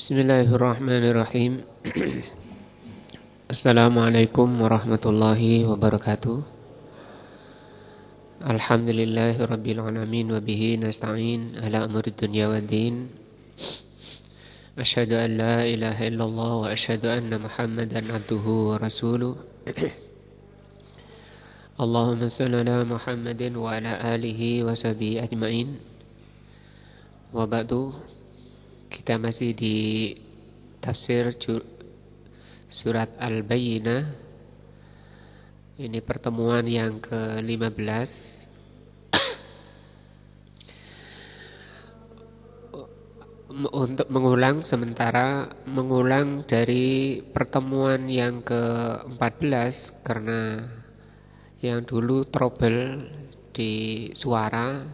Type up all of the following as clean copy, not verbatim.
Bismillahirrahmanirrahim. Assalamualaikum warahmatullahi wabarakatuh. Alhamdulillahirabbil alamin wa bihi nasta'in ala umurid dunya waddin. Asyhadu an la ilaha illallah wa asyhadu anna Muhammadan abduhu wa rasuluh. Allahumma shalli ala Muhammadin wa ala alihi wa sahbihi ajmain. Wa ba'du. Kita masih di tafsir surat Al-Bayyinah. Ini pertemuan yang ke-15. Untuk mengulang dari pertemuan yang ke-14 karena yang dulu trouble di suara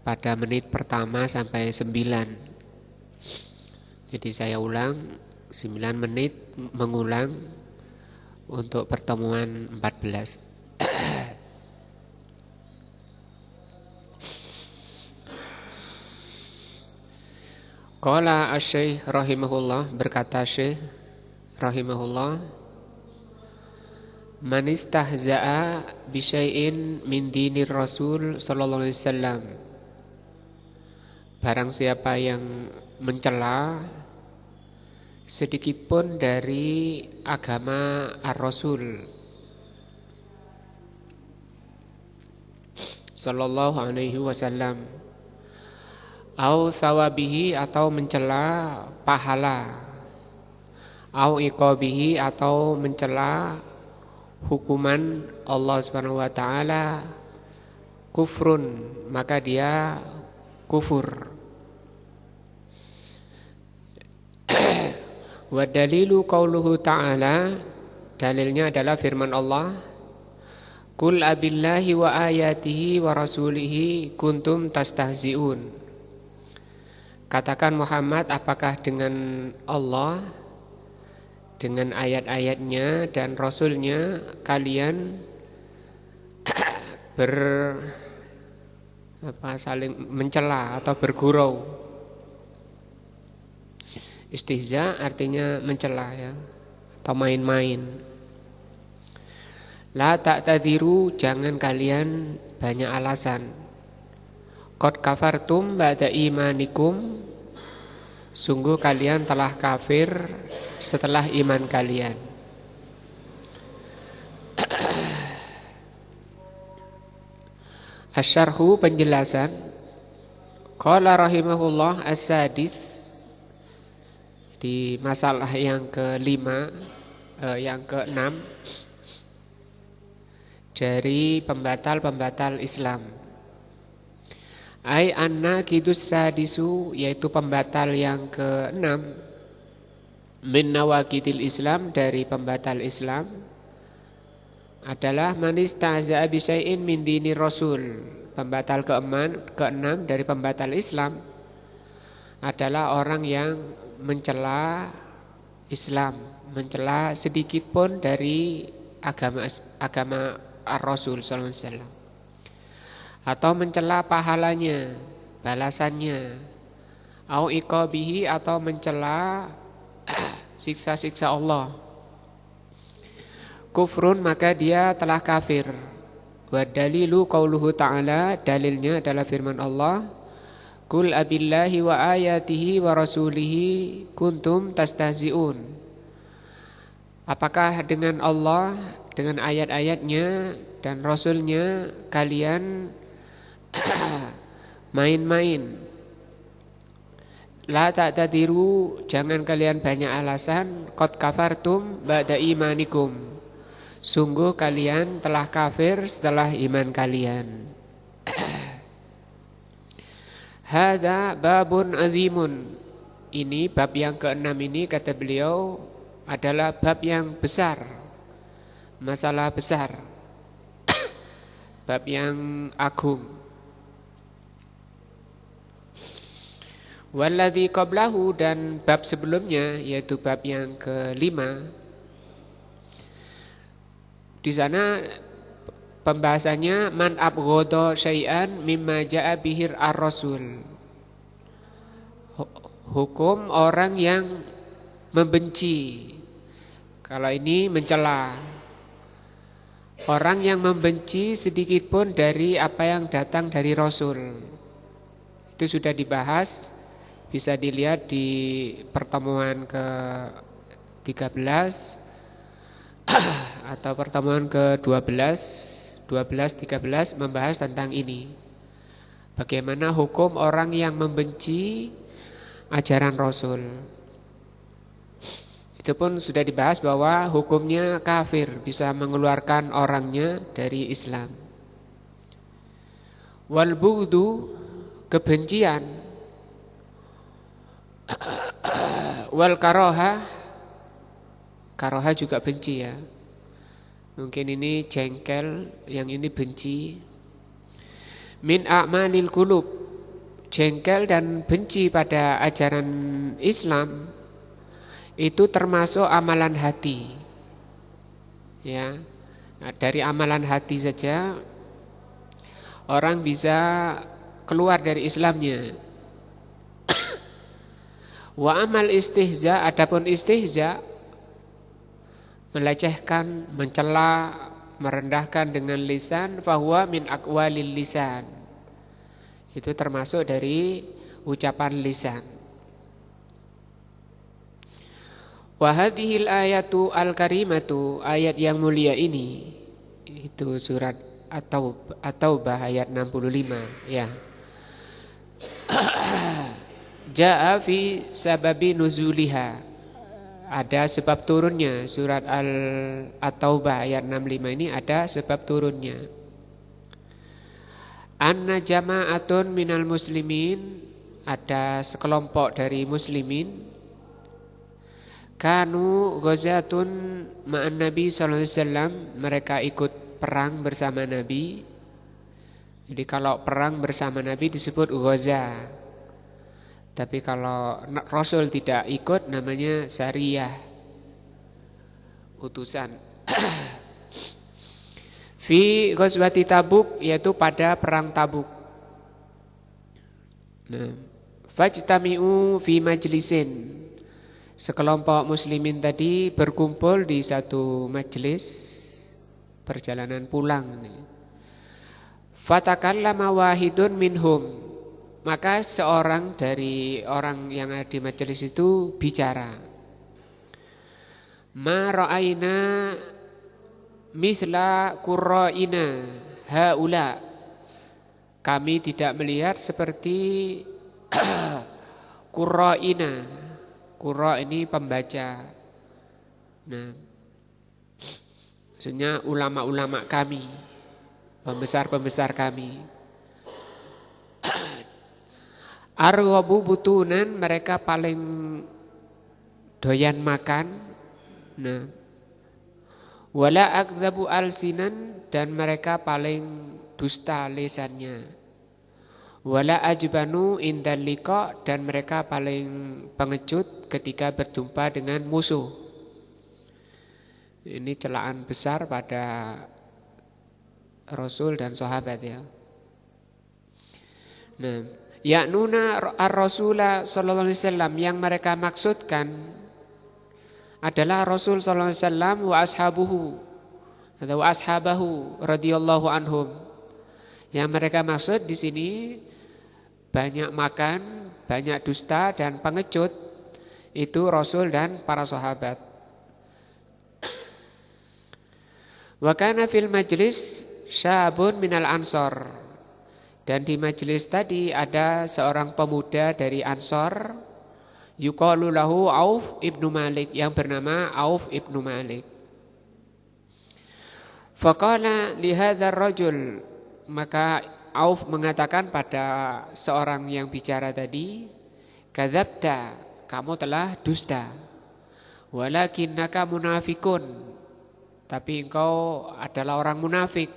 pada menit pertama sampai 9. Jadi saya ulang 9 menit mengulang untuk pertemuan 14. Qala asy-Syaikh rahimahullah, berkata Syekh rahimahullah, man istahza'a bi syai'in min dinir Rasul sallallahu alaihi wasallam. Barang siapa yang mencela sedikit pun dari agama Ar-Rasul sallallahu alaihi wasallam, au sawabihi, atau mencela pahala, au iqabihi, atau mencela hukuman Allah Subhanahu wa taala, kufrun, maka dia kufur. Wa dalilu qauluhu ta'ala, dalilnya adalah firman Allah, Qul abillahi wa ayatihi wa rasulihi kuntum tastahzi'un. Katakan Muhammad, apakah dengan Allah, dengan ayat-ayatnya dan Rasulnya kalian saling mencela atau bergurau. Istihza artinya mencela, ya, atau main-main. La ta'tadiru, jangan kalian banyak alasan. Qad kafartum ba'da imanikum, sungguh kalian telah kafir setelah iman kalian. Asyarhu, penjelasan. Qala rahimahullah as-sadis, di masalah yang ke-6 dari pembatal-pembatal Islam. Ai anna kidus sadisu, yaitu pembatal yang ke-6, min nawaqidil Islam, dari pembatal Islam, adalah manis ta'za'a bi syai'in min dini Rasul. Pembatal ke-6 dari pembatal Islam adalah orang yang mencela Islam, mencela sedikit pun dari agama Ar-Rasul sallallahu alaihi wasallam, atau mencela pahalanya, balasannya, au iqabihi, atau mencela siksa-siksa Allah, kufrun, maka dia telah kafir. Wa dalilu qauluhu ta'ala, dalilnya adalah firman Allah, Qul abillahi wa ayatihi wa rasulihi kuntum tastahzi'un. Apakah dengan Allah, dengan ayat-ayatnya dan Rasulnya kalian main-main. La ta'tadiru, jangan kalian banyak alasan. Qad kafartum ba'da imanikum, sungguh kalian telah kafir setelah iman kalian. Hada babun azimun, ini bab yang ke-6 ini, kata beliau, adalah bab yang besar, masalah besar, bab yang agung. Walladzi qablahu, dan bab sebelumnya, yaitu bab yang ke-5, di sana pembahasannya man abghadha syai'an mimma ja'a bihir ar-rasul. hukum orang yang membenci. Kalau ini mencela. Orang yang membenci sedikit pun dari apa yang datang dari Rasul. Itu sudah dibahas, bisa dilihat di pertemuan ke-13 atau pertemuan ke-12, 12-13 membahas tentang ini. Bagaimana hukum orang yang membenci ajaran Rasul. Itu pun sudah dibahas bahwa hukumnya kafir, bisa mengeluarkan orangnya dari Islam. Wal bughdu, kebencian. Wal karoha, karoha juga benci ya. Mungkin ini jengkel, yang ini benci. Min a'malil qulub, jengkel dan benci pada ajaran Islam itu termasuk amalan hati. Ya. Nah, dari amalan hati saja orang bisa keluar dari Islamnya. Wa amal istihza, adapun istihza melecehkan, mencela, merendahkan dengan lisan, fahuwa min aqwalil lisan. Itu termasuk dari ucapan lisan. Wa hadhil ayatu al-karimatu, ayat yang mulia ini, itu surat At-Taubah ayat 65 ya. Ja'a fi sababi nuzuliha, ada sebab turunnya. Surat At-Taubah ayat 65 ini ada sebab turunnya. Anna jama'atun minal muslimin, ada sekelompok dari muslimin, kanu ghazatun ma'an Nabi sallallahu alaihi wasallam, mereka ikut perang bersama Nabi. Jadi kalau perang bersama Nabi disebut ghaza. Tapi kalau Rasul tidak ikut namanya sariyah, utusan. Fi ghazwati Tabuk, yaitu pada perang Tabuk. Nah, fajtami'u fi majlisin, sekelompok muslimin tadi berkumpul di satu majelis perjalanan pulang. Fatakallama wahidun minhum, maka seorang dari orang yang ada di majelis itu bicara. Ma ra'aina mithla qurra'ina haula, kami tidak melihat seperti qurra'ina. Qurra ini pembaca. Nah, maksudnya ulama-ulama kami, pembesar-pembesar kami. Arghabu butunan, mereka paling doyan makan. Nah, wala akdzabu alsinan, dan mereka paling dusta lisannya. Wala ajbanu indal liqa, dan mereka paling pengecut ketika berjumpa dengan musuh. Ini celaan besar pada Rasul dan sahabat ya. Nah, ya'nuna ar-Rasul sallallahu alaihi wasallam, yang mereka maksudkan adalah Rasul sallallahu alaihi wasallam wa ashabuhu atau ashabahu radhiyallahu anhum. Yang mereka maksud di sini banyak makan, banyak dusta dan pengecut, itu Rasul dan para sahabat. Wa kana fil majlis syabun minal ansor, dan di majelis tadi ada seorang pemuda dari Ansor, yuqalu lahu Auf ibnu Malik, yang bernama Auf ibnu Malik. Faqala li hadzal rajul, maka Auf mengatakan pada seorang yang bicara tadi, kadzabta, kamu telah dusta. Walakinnaka munafikun, tapi engkau adalah orang munafik.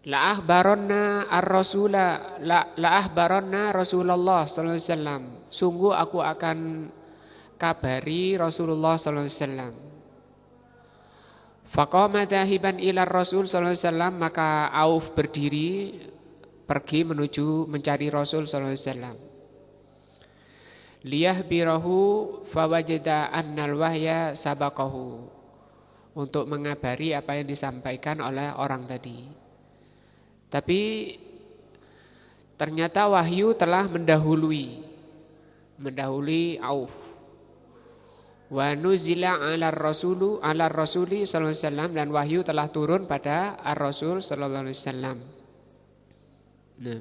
La ahbaronna ar-rasula, la ahbaronna Rasulullah sallallahu alaihi wasallam, sungguh aku akan kabari Rasulullah sallallahu alaihi wasallam. Faqama dahiban ila Rasul sallallahu alaihi wasallam, maka Auf berdiri pergi menuju mencari Rasul sallallahu alaihi wasallam. liyahbirahu fawajada annal wahya sabaqahu, untuk mengabari apa yang disampaikan oleh orang tadi. Tapi ternyata wahyu telah mendahului Auf. Wa nuzila ala rasuli sallallahu alaihi wasallam, dan wahyu telah turun pada ar-rasul sallallahu alaihi wasallam. Nah.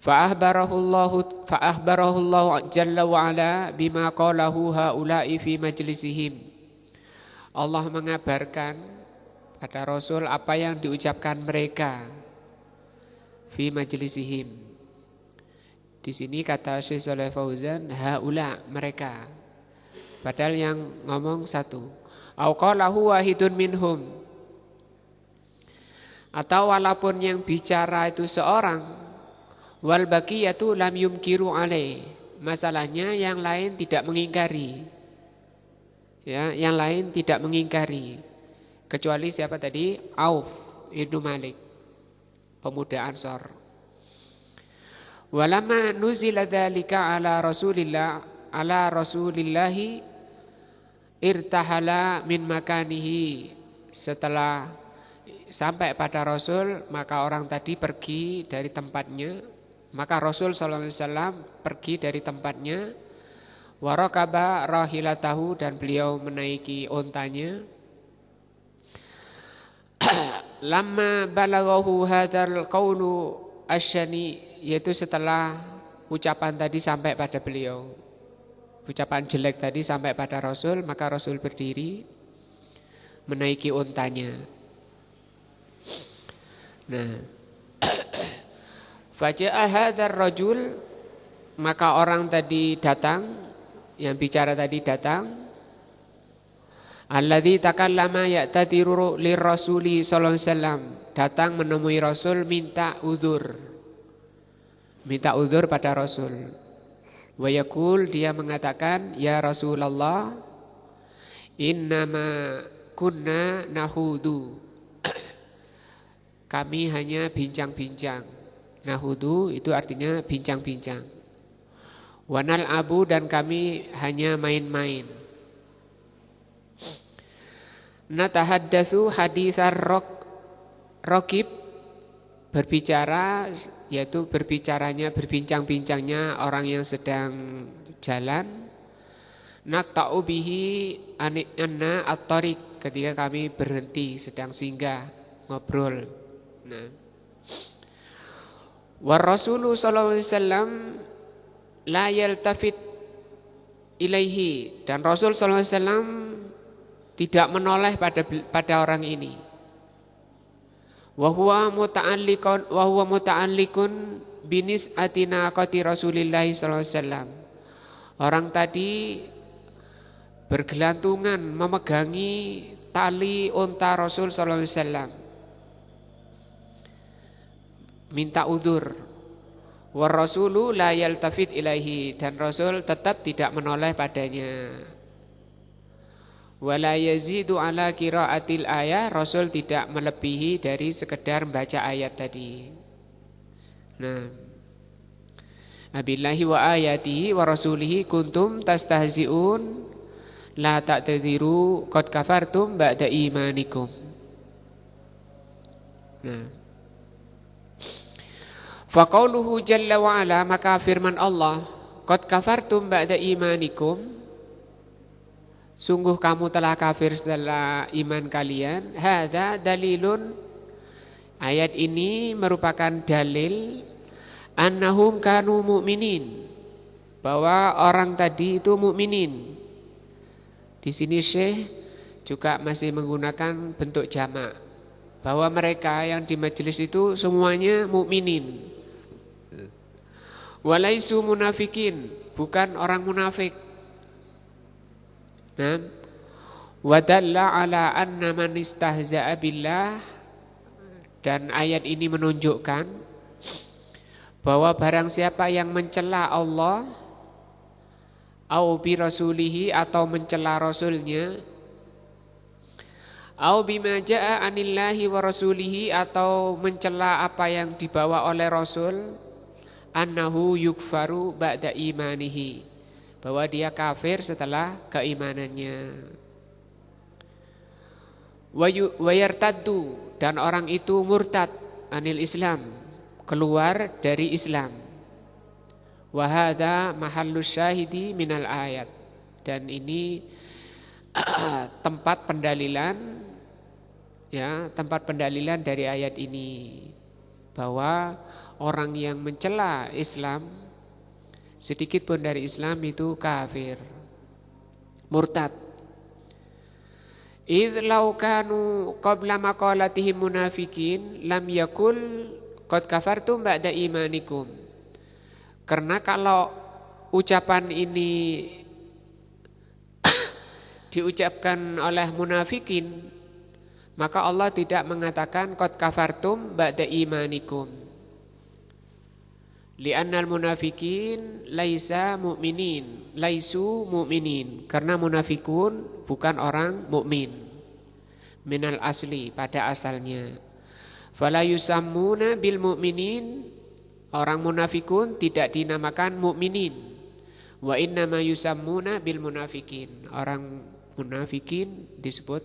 Fa'ahbarahu Allah jalla wa ala bima qalahu haula'i fi majlisihim. Allah mengabarkan pada Rasul apa yang diucapkan mereka fi majlisihim. Di sini kata Syekh Shalih Fauzan, haula, mereka. Padahal yang ngomong satu. Au qalahu wahidun minhum. Atau walaupun yang bicara itu seorang, wal baqiyatu lam yumkiru alaih. Masalahnya yang lain tidak mengingkari. Ya, yang lain tidak mengingkari. Kecuali siapa tadi? Auf ibnu Malik, pemuda Ansor. Walamma nuzila dzalika ala Rasulillahi irtahala min makanihi. Setelah sampai pada Rasul, maka orang tadi pergi dari tempatnya. Maka Rasul sallallahu alaihi wasallam pergi dari tempatnya. Warakaba rahilatahu, dan beliau menaiki ontanya. Lamma balaghahu hadzal qaulu asyani, yaitu setelah ucapan tadi sampai pada beliau, ucapan jelek tadi sampai pada Rasul, maka Rasul berdiri menaiki untanya. Nah, faja'a hadzal rajul, maka orang tadi datang, yang bicara tadi datang. Alladzi takallama ya'tadiru lirrasuli sallallahu alaihi wasallam, datang menemui Rasul minta udzur pada Rasul. Wa yaqul, dia mengatakan, ya Rasulullah, innama kunna nahudu, kami hanya bincang-bincang. Nahudu itu artinya bincang-bincang. Wanal abu, dan kami hanya main-main. Natahaddatsu haditsar raqib, berbicara, yaitu berbincang-bincangnya orang yang sedang jalan. Naqta'u bihi anna at-tariq, ketika kami berhenti sedang singgah ngobrol. Nah, war Rasulullah sallallahu alaihi wasallam la yaltafit ilaihi, dan Rasul sallallahu alaihi wasallam tidak menoleh pada orang ini. Wa huwa muta'alliqun binis atina qati Rasulillah sallallahu alaihi wasallam. Orang tadi bergelantungan memegangi tali unta Rasul sallallahu alaihi wasallam, minta udzur. Wa rasulu la yaltafit ilaihi, dan Rasul tetap tidak menoleh padanya. Wala yazidu ala qiraatil ayah, Rasul tidak melebihi dari sekedar membaca ayat tadi. Nah, abillahi wa ayatihi wa rasulihi kuntum tastahzi'un la ta'tadiru qad kafartum ba'da imanikum. Nah, faqauluhu jalla wa ala, maka firman Allah, qad kafartum ba'da imanikum, sungguh kamu telah kafir setelah iman kalian. Hadza dalilun, ayat ini merupakan dalil annahum kanu mu'minin, bahwa orang tadi itu mukminin. Di sini Syekh juga masih menggunakan bentuk jamak, bahwa mereka yang di majelis itu semuanya mukminin. Walaisu munafikin, bukan orang munafik. Nah, wadalla ala anna man istahza'a billah, dan ayat ini menunjukkan bahwa barang siapa yang mencela Allah au bi rasulihi, atau mencela rasulnya, au bima jaa anillahi wa rasulihi, atau mencela apa yang dibawa oleh Rasul, annahu yukfaru ba'da imanihi, bahwa dia kafir setelah keimanannya. Wa yartaddu, dan orang itu murtad anil Islam, keluar dari Islam. Wa hadza mahallus syahidi minal ayat, dan ini tempat pendalilan, ya, tempat pendalilan dari ayat ini, bahwa orang yang mencela Islam sedikit pun dari Islam itu kafir, murtad. Idh law kanu qabla maqalatihim munafikin lam yakul qad kafartum ba'da imanikum. Karena kalau ucapan ini diucapkan oleh munafikin, maka Allah tidak mengatakan qad kafartum ba'da imanikum. Li'annal munafikin laisa mu'minin, laisu mu'minin, karena munafikun bukan orang mukmin. Minal asli, pada asalnya. Fala yusammuna bil mu'minin, orang munafikun tidak dinamakan mukminin. Wa innama yusammuna bil munafikin, orang munafikin disebut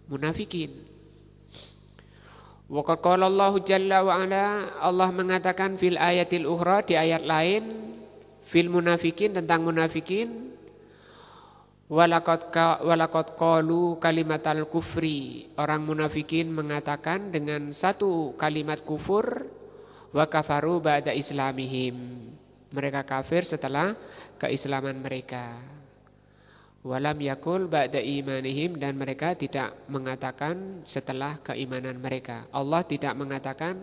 munafikin. Wa qala Allah jalla wa ala, Allah mengatakan fil ayatil ukhra, di ayat lain, fil munafikin, tentang munafikin, walaqad qalu kalimatal kufri, orang munafikin mengatakan dengan satu kalimat kufur, wa kafaru ba'da islamihim, mereka kafir setelah keislaman mereka. Walam yakul ba'da imanihim, dan mereka tidak mengatakan setelah keimanan mereka. Allah tidak mengatakan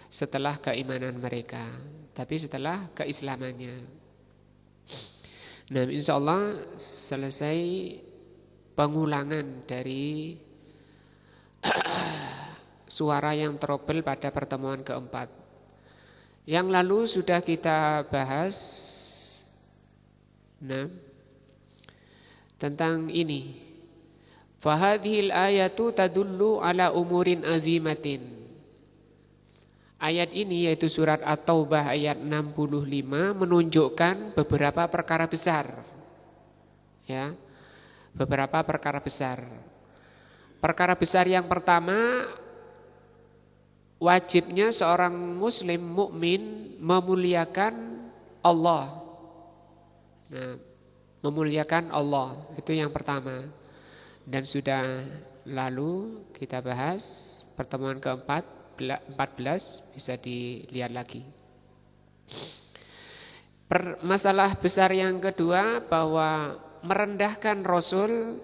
setelah keimanan mereka, tapi setelah keislamannya. Nah, insyaallah selesai pengulangan dari suara yang trouble pada pertemuan keempat. Yang lalu sudah kita bahas tentang ini. Fahadhil ayatu tadullu ala umurin azimatin. Ayat ini, yaitu surat At-Taubah ayat 65, menunjukkan beberapa perkara besar. Ya, beberapa perkara besar. Perkara besar yang pertama, wajibnya seorang muslim mukmin memuliakan Allah. Nah, memuliakan Allah, itu yang pertama. Dan sudah lalu kita bahas pertemuan ke-14, bisa dilihat lagi. Masalah besar yang kedua, bahwa merendahkan Rasul,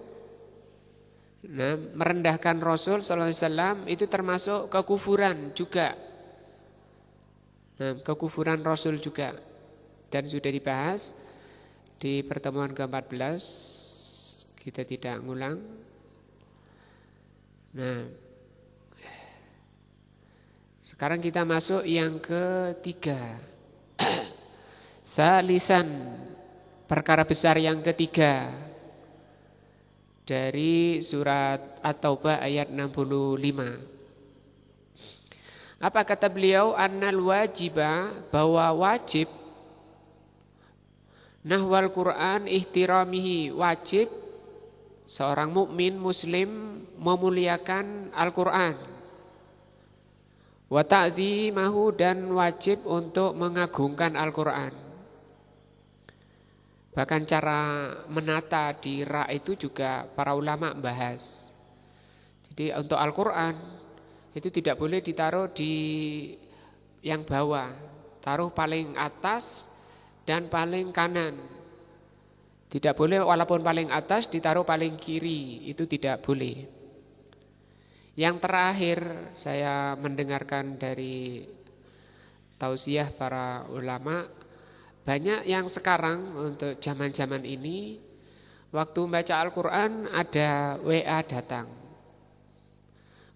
merendahkan Rasul sallallahu alaihi wasallam itu termasuk kekufuran juga. Kekufuran Rasul juga, dan sudah dibahas di pertemuan ke-14, kita tidak ngulang. Nah, sekarang kita masuk yang ketiga. Salisan, perkara besar yang ketiga dari surat At-Taubah ayat 65. Apa kata beliau? Annal wajiba, bahwa wajib, nahwal Quran ihtiramihi, wajib seorang mukmin muslim memuliakan Al-Quran. Wa ta'zimahu, dan wajib untuk mengagungkan Al-Quran. Bahkan cara menata di ra itu juga para ulama bahas. Jadi untuk Al-Quran itu tidak boleh ditaruh di yang bawah, taruh paling atas dan paling kanan. Tidak boleh walaupun paling atas ditaruh paling kiri, itu tidak boleh. Yang terakhir saya mendengarkan dari tausiah para ulama, banyak yang sekarang untuk zaman-zaman ini, waktu membaca Al-Quran ada WA datang.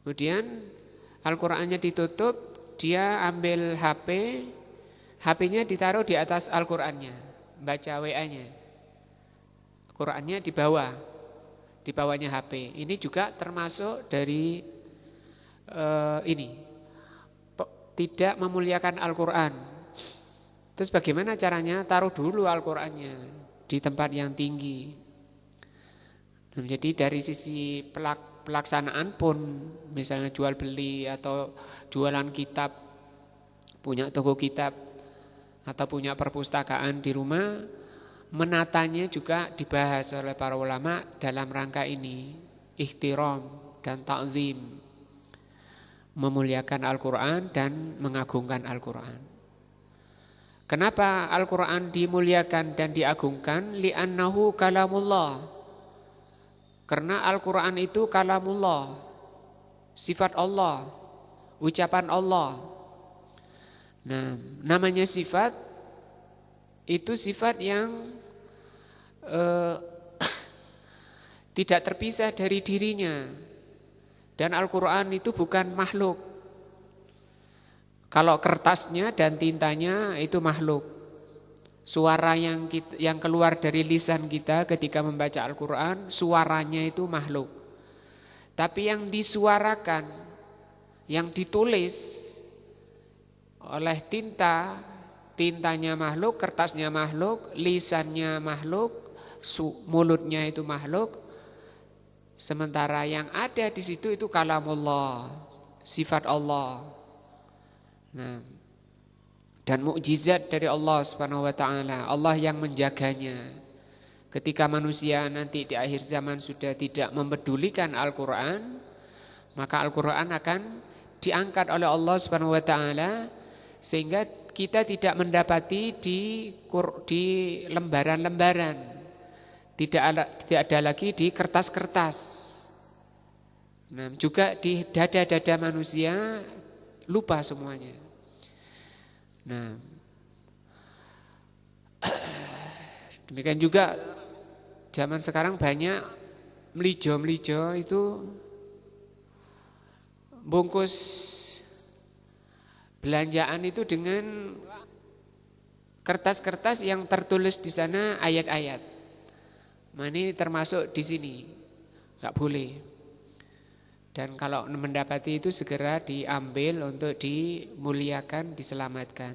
Kemudian Al-Qurannya ditutup, dia ambil HP-nya ditaruh di atas Al-Qurannya, baca WA-nya. Qurannya di bawah, di bawahnya HP. Ini juga termasuk dari ini, tidak memuliakan Al-Quran. Terus bagaimana caranya? Taruh dulu Al-Qur'annya di tempat yang tinggi. Nah, jadi dari sisi pelaksanaan pun, misalnya jual beli atau jualan kitab, punya toko kitab atau punya perpustakaan di rumah, menatanya juga dibahas oleh para ulama dalam rangka ini, ihtiram dan ta'zim, memuliakan Al-Qur'an dan mengagungkan Al-Qur'an. Kenapa Al-Quran dimuliakan dan diagungkan? Li'annahu kalamullah. Karena Al-Quran itu kalamullah, sifat Allah, ucapan Allah. Nah, namanya sifat, itu sifat yang tidak terpisah dari dirinya. Dan Al-Quran itu bukan makhluk. Kalau kertasnya dan tintanya itu makhluk. Suara yang keluar dari lisan kita ketika membaca Al-Quran, suaranya itu makhluk. Tapi yang disuarakan, yang ditulis oleh tintanya makhluk, kertasnya makhluk, lisannya makhluk, mulutnya itu makhluk. Sementara yang ada di situ itu kalamullah, sifat Allah. Nah, dan mukjizat dari Allah Subhanahu wa taala, Allah yang menjaganya. Ketika manusia nanti di akhir zaman sudah tidak mempedulikan Al-Qur'an, maka Al-Qur'an akan diangkat oleh Allah Subhanahu wa taala sehingga kita tidak mendapati di lembaran-lembaran. Tidak ada lagi di kertas-kertas. Nah, juga di dada-dada manusia lupa semuanya. Nah, demikian juga zaman sekarang banyak melijo-melijo itu bungkus belanjaan itu dengan kertas-kertas yang tertulis di sana ayat-ayat. Nah, ini termasuk di sini, nggak boleh. Dan kalau mendapati itu segera diambil untuk dimuliakan, diselamatkan.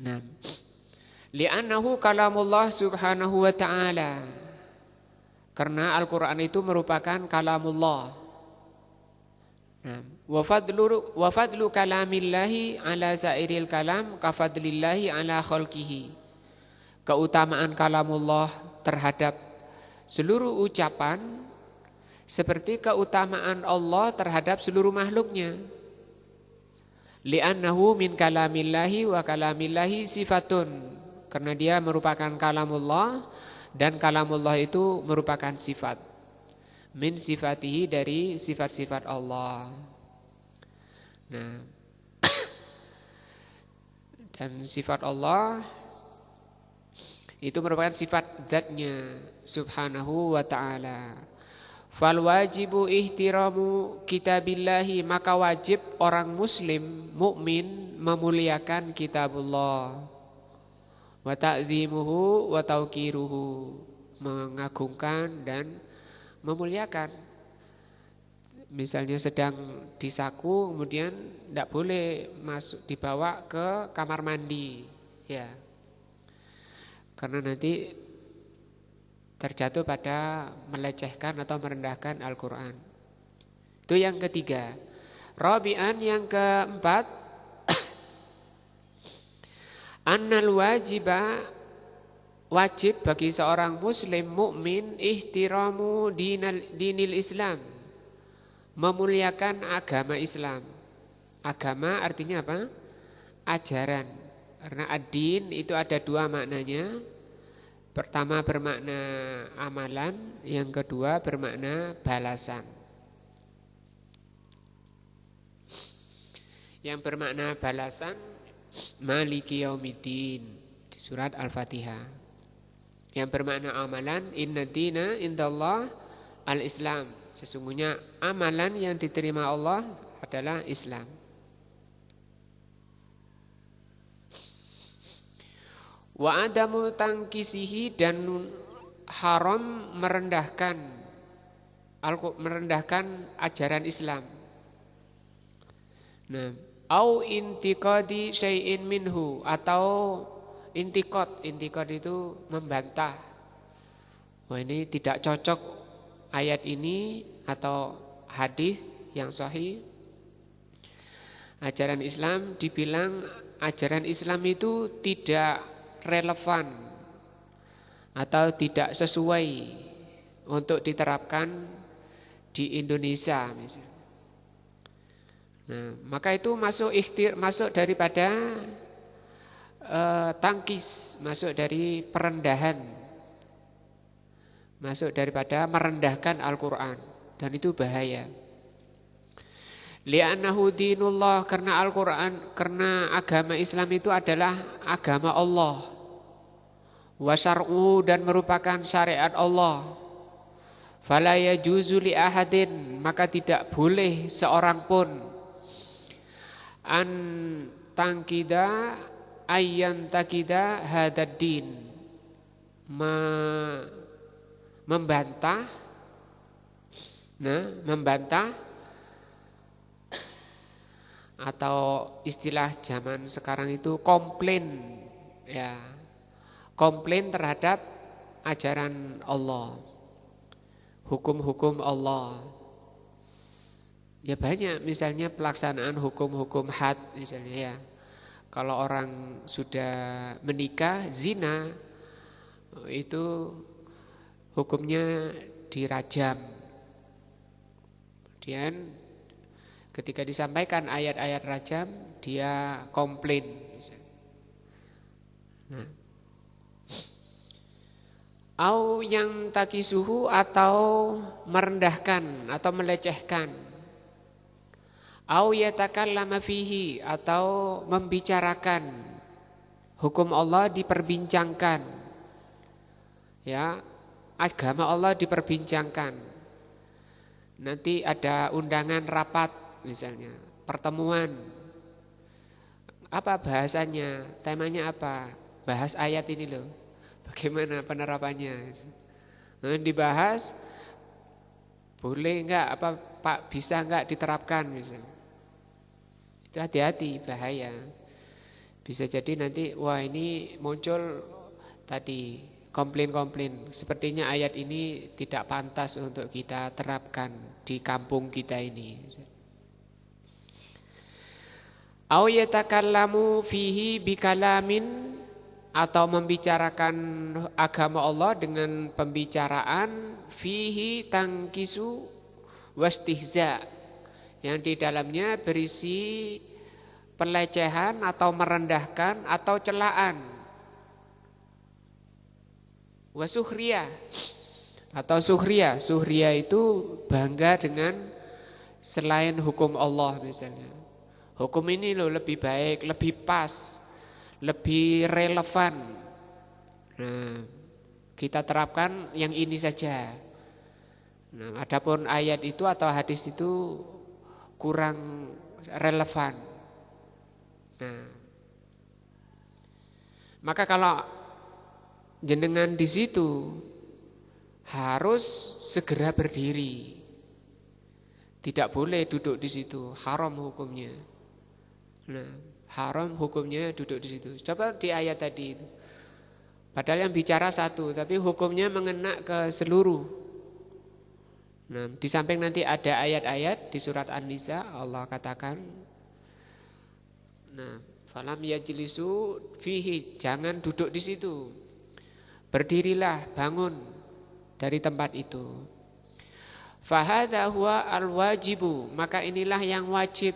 Nah, li'annahu kalamullah subhanahu wa ta'ala. Karena Al-Quran itu merupakan kalamullah. Nah, wa fadlu kalamillahi ala sairil kalam kafadlillahi ala khalqihi. Keutamaan kalamullah terhadap seluruh ucapan seperti keutamaan Allah terhadap seluruh makhluknya. Li'annahu min kalamillahi wa kalamillahi sifatun. Karena dia merupakan kalamullah dan kalamullah itu merupakan sifat. Min sifatihi, dari sifat-sifat Allah. Nah, dan sifat Allah itu merupakan sifat zatnya subhanahu wa ta'ala. Fal wajibu ihtiramu kitabillahi, maka wajib orang muslim mukmin memuliakan kitabullah. Wa ta'zimuhu wa tauqiruhu, mengagungkan dan memuliakan. Misalnya sedang di saku, kemudian tidak boleh dibawa ke kamar mandi, ya. Karena nanti terjatuh pada melecehkan atau merendahkan Al-Quran. Itu yang ketiga. Rabi'an, yang keempat, annal wajiba, wajib bagi seorang muslim mukmin ihtiramu dinil Islam, memuliakan agama Islam. Agama artinya apa? Ajaran. Karena ad-din itu ada dua maknanya. Pertama bermakna amalan, yang kedua bermakna balasan. Yang bermakna balasan, Maliki Yaumiddin di surat Al-Fatihah. Yang bermakna amalan, inna dina indallah al-Islam. Sesungguhnya amalan yang diterima Allah adalah Islam. Wa adamu tangkisihi, dan haram merendahkan ajaran Islam. Nah, au intiqadi syai'in minhu, atau intiqad itu membantah. Wah, ini tidak cocok ayat ini atau hadis yang sahih. Ajaran Islam dibilang ajaran Islam itu tidak relevan atau tidak sesuai untuk diterapkan di Indonesia misalnya. Nah, maka itu masuk daripada tangkis, masuk dari perendahan, masuk daripada merendahkan Al-Quran, dan itu bahaya. Li'annahu dinullah, karena Al-Quran, karena agama Islam itu adalah agama Allah, wa syar'u, dan merupakan syariat Allah. Fala yajuzu li ahadin, maka tidak boleh seorang pun an tangkida ayyan takida hadad din, membantah atau istilah zaman sekarang itu komplain, ya, komplain terhadap ajaran Allah, hukum-hukum Allah. Ya banyak, misalnya pelaksanaan hukum-hukum had misalnya, ya. Kalau orang sudah menikah zina, itu hukumnya dirajam. Kemudian ketika disampaikan ayat-ayat rajam, dia komplain misalnya. Nah, au yang takisuhu, atau merendahkan atau melecehkan. Au yatakallama fihi, atau membicarakan hukum Allah diperbincangkan. Ya, agama Allah diperbincangkan. Nanti ada undangan rapat misalnya, pertemuan. Apa bahasanya? Temanya apa? Bahas ayat ini loh. Bagaimana penerapannya? Nah, dibahas, boleh enggak, apa Pak, bisa enggak diterapkan misalnya. Itu hati-hati, bahaya. Bisa jadi nanti, wah ini muncul tadi komplain-komplain, sepertinya ayat ini tidak pantas untuk kita terapkan di kampung kita ini. Au yatakallamu fihi bikalamin, atau membicarakan agama Allah dengan pembicaraan fihi tangkisu wastihza, yang di dalamnya berisi pelecehan atau merendahkan atau celaan. Wasuhriya, atau suhriya. Suhriya itu bangga dengan selain hukum Allah misalnya. Hukum ini loh lebih baik, lebih pas, lebih relevan. Nah, kita terapkan yang ini saja. Nah, adapun ayat itu atau hadis itu kurang relevan. Nah, maka kalau jenengan di situ harus segera berdiri. Tidak boleh duduk di situ, haram hukumnya. Nah, haram hukumnya duduk di situ. Coba di ayat tadi itu. Padahal yang bicara satu, tapi hukumnya mengena ke seluruh. Nah, di samping nanti ada ayat-ayat di surat An-Nisa, Allah katakan, nah, falam yajlisu fihi, jangan duduk di situ. Berdirilah, bangun dari tempat itu. Fahadha huwa al-wajibu, maka inilah yang wajib.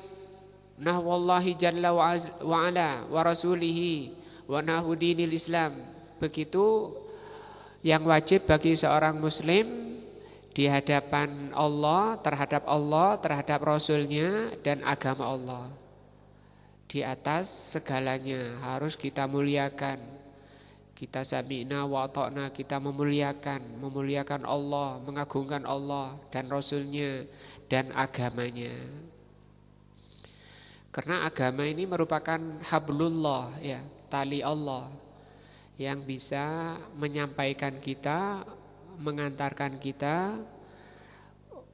Nah wallahi jalla wa ala wa rasulihi wa nahu dinil Islam. Begitu yang wajib bagi seorang muslim di hadapan Allah, terhadap Rasulnya dan agama Allah. Di atas segalanya harus kita muliakan. Kita sami'na wa ta'na, kita memuliakan Allah, mengagungkan Allah dan Rasulnya dan agamanya. Karena agama ini merupakan hablullah, ya, tali Allah yang bisa menyampaikan kita, mengantarkan kita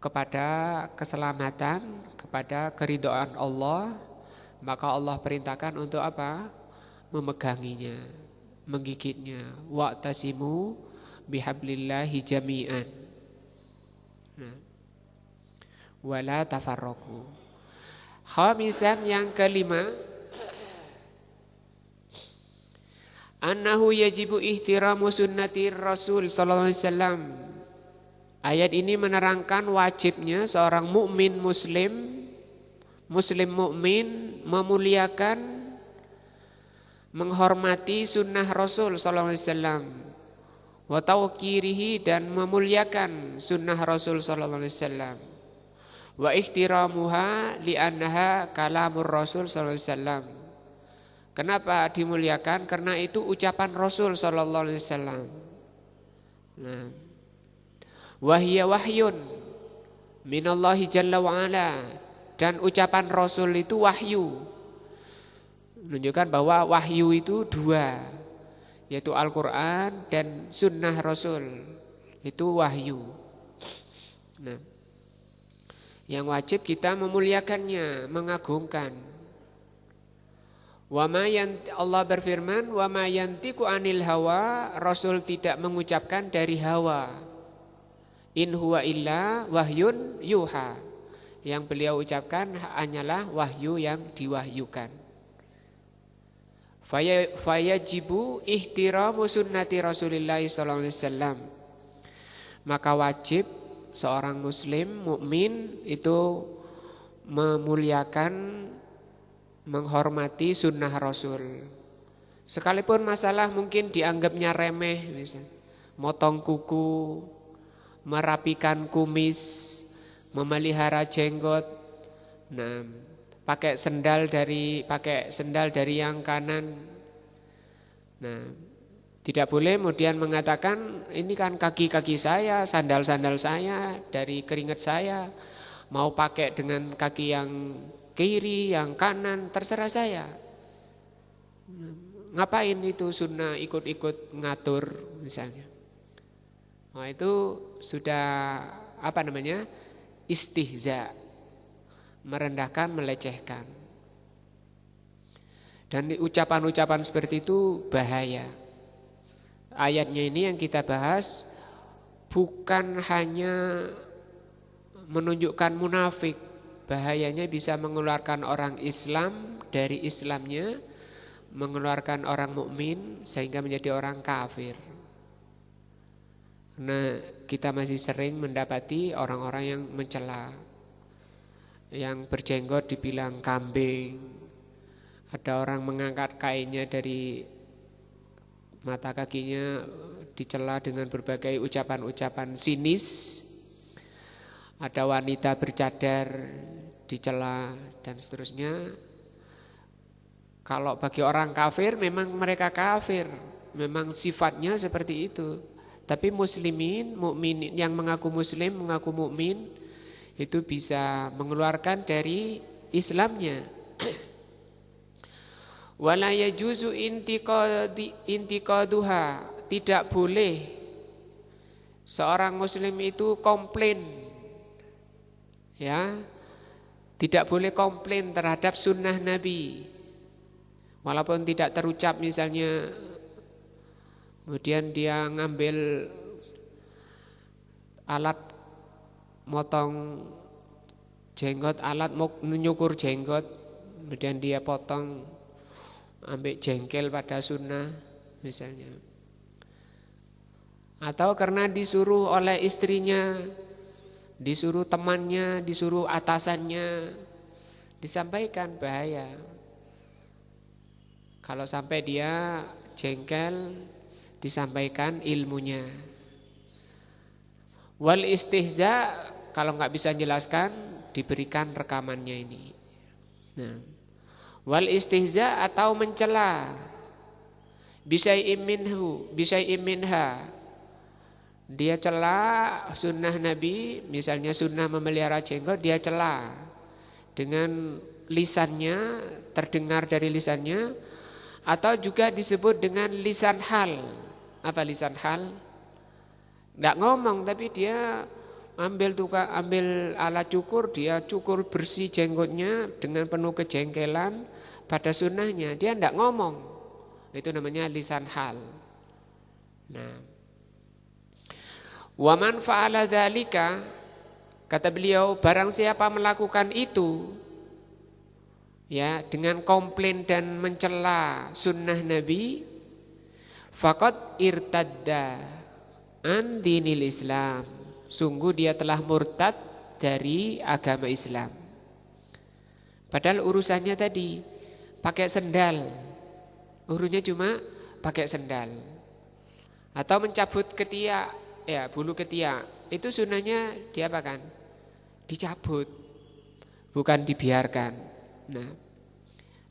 kepada keselamatan, kepada keridhaan Allah, maka Allah perintahkan untuk apa? Memeganginya, menggigitnya. Wa'tasimu bihablillahi jami'an. Nah, wala tafarraqu. Khamisan, yang kelima, annahu yajibu ihtiramu sunnati Rasul sallallahu alaihi wasallam. Ayat ini menerangkan wajibnya seorang mukmin muslim mukmin memuliakan, menghormati sunnah Rasul sallallahu alaihi wasallam, wa tawqirihi, dan memuliakan sunnah Rasul sallallahu alaihi wasallam, wa ihtiramuha li'annaha kalamur Rasul sallallahu alaihi wasallam. Kenapa dimuliakan? Karena itu ucapan Rasul sallallahu alaihi wasallam. Nah, wahya wahyun minallahi jalla wa ala, dan ucapan Rasul itu wahyu. Menunjukkan bahwa wahyu itu dua, yaitu Al-Quran dan sunnah Rasul, itu wahyu. Nah, yang wajib kita memuliakannya, mengagungkan. Allah berfirman, wa ma yantiqu anil hawa, Rasul tidak mengucapkan dari hawa. In huwa illa wahyun yuha, yang beliau ucapkan hanyalah wahyu yang diwahyukan. Fayajibu ihtiramu sunnati Rasulillah sallallahu alaihi wasallam, maka wajib seorang muslim mukmin itu memuliakan, menghormati sunnah Rasul. Sekalipun masalah mungkin dianggapnya remeh, misalnya motong kuku, merapikan kumis, memelihara jenggot, nah, pakai sendal dari yang kanan. Nah, tidak boleh kemudian mengatakan ini kan kaki-kaki saya, sandal-sandal saya, dari keringat saya, mau pakai dengan kaki yang kiri, yang kanan, terserah saya. Ngapain itu sunnah ikut-ikut ngatur misalnya. Nah, itu sudah istihza, merendahkan, melecehkan. Dan ucapan-ucapan seperti itu bahaya. Ayatnya ini yang kita bahas bukan hanya menunjukkan munafik, bahayanya bisa mengeluarkan orang Islam dari Islamnya, mengeluarkan orang mukmin sehingga menjadi orang kafir. Nah, kita masih sering mendapati orang-orang yang mencela, yang berjenggot dibilang kambing. Ada orang mengangkat kainnya dari mata kakinya, dicela dengan berbagai ucapan-ucapan sinis. Ada wanita bercadar dicela dan seterusnya. Kalau bagi orang kafir memang mereka kafir, memang sifatnya seperti itu. Tapi muslimin, mukmin yang mengaku muslim, mengaku mukmin, itu bisa mengeluarkan dari Islamnya. Wala yajuzu intiqaduha, tidak boleh seorang muslim itu komplain, ya, tidak boleh komplain terhadap sunnah Nabi, walaupun tidak terucap misalnya. Kemudian dia ngambil alat motong jenggot, alat menyukur jenggot, kemudian dia potong, ambil jengkel pada sunnah misalnya. Atau karena disuruh oleh istrinya, disuruh temannya, disuruh atasannya, disampaikan, bahaya. Kalau sampai dia jengkel, disampaikan ilmunya. Wal istihza, kalau nggak bisa jelaskan, diberikan rekamannya ini. Nah, wal istihza atau mencela, bisyai'im minha, dia cela sunnah Nabi, misalnya sunnah memelihara jenggot, dia cela dengan lisannya, terdengar dari lisannya, atau juga disebut dengan lisan hal. Apa lisan hal? Nggak ngomong tapi dia ambil alat cukur, dia cukur bersih jenggotnya dengan penuh kejengkelan pada sunnahnya, dia tidak ngomong. Itu namanya lisan hal. Nah, wa man fa'ala dzalika, kata beliau, barang siapa melakukan itu ya dengan komplain dan mencela sunnah Nabi, faqad irtadda an dinil Islam, sungguh dia telah murtad dari agama Islam. Padahal urusannya tadi pakai sendal, urusannya cuma pakai sendal, atau mencabut ketiak, ya bulu ketiak, itu sunnahnya diapakan? Dicabut, bukan dibiarkan. Nah,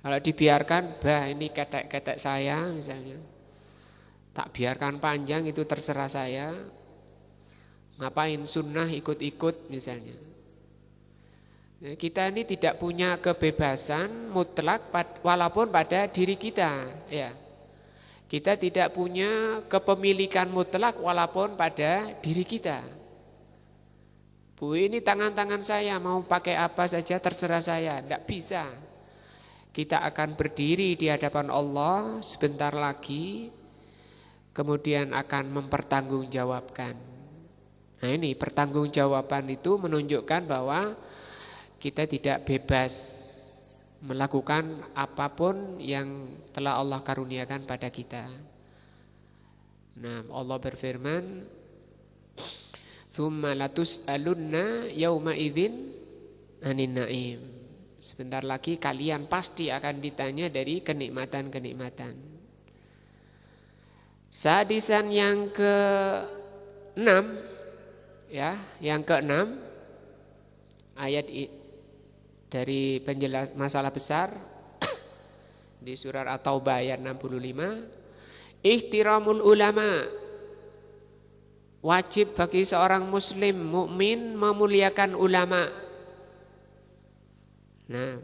kalau dibiarkan, bah ini ketek-ketek saya misalnya, tak biarkan panjang, itu terserah saya. Ngapain sunnah ikut-ikut misalnya. Nah, kita ini tidak punya kebebasan mutlak walaupun pada diri kita, ya. Kita tidak punya kepemilikan mutlak walaupun pada diri kita. Bu, ini tangan-tangan saya, mau pakai apa saja terserah saya. Tidak bisa. Kita akan berdiri di hadapan Allah sebentar lagi, kemudian akan mempertanggungjawabkan. Nah ini pertanggungjawaban itu menunjukkan bahwa kita tidak bebas melakukan apapun yang telah Allah karuniakan pada kita. Nah, Allah berfirman, "Tsumma latus'alunna yauma idzin 'anin na'im." Sebentar lagi kalian pasti akan ditanya dari kenikmatan-kenikmatan. Sadisan yang ke-6, ya, yang ke-6 ayat dari penjelas masalah besar di surah At-Taubah ayat 65, ihtiramul ulama, wajib bagi seorang muslim mukmin memuliakan ulama. Nah,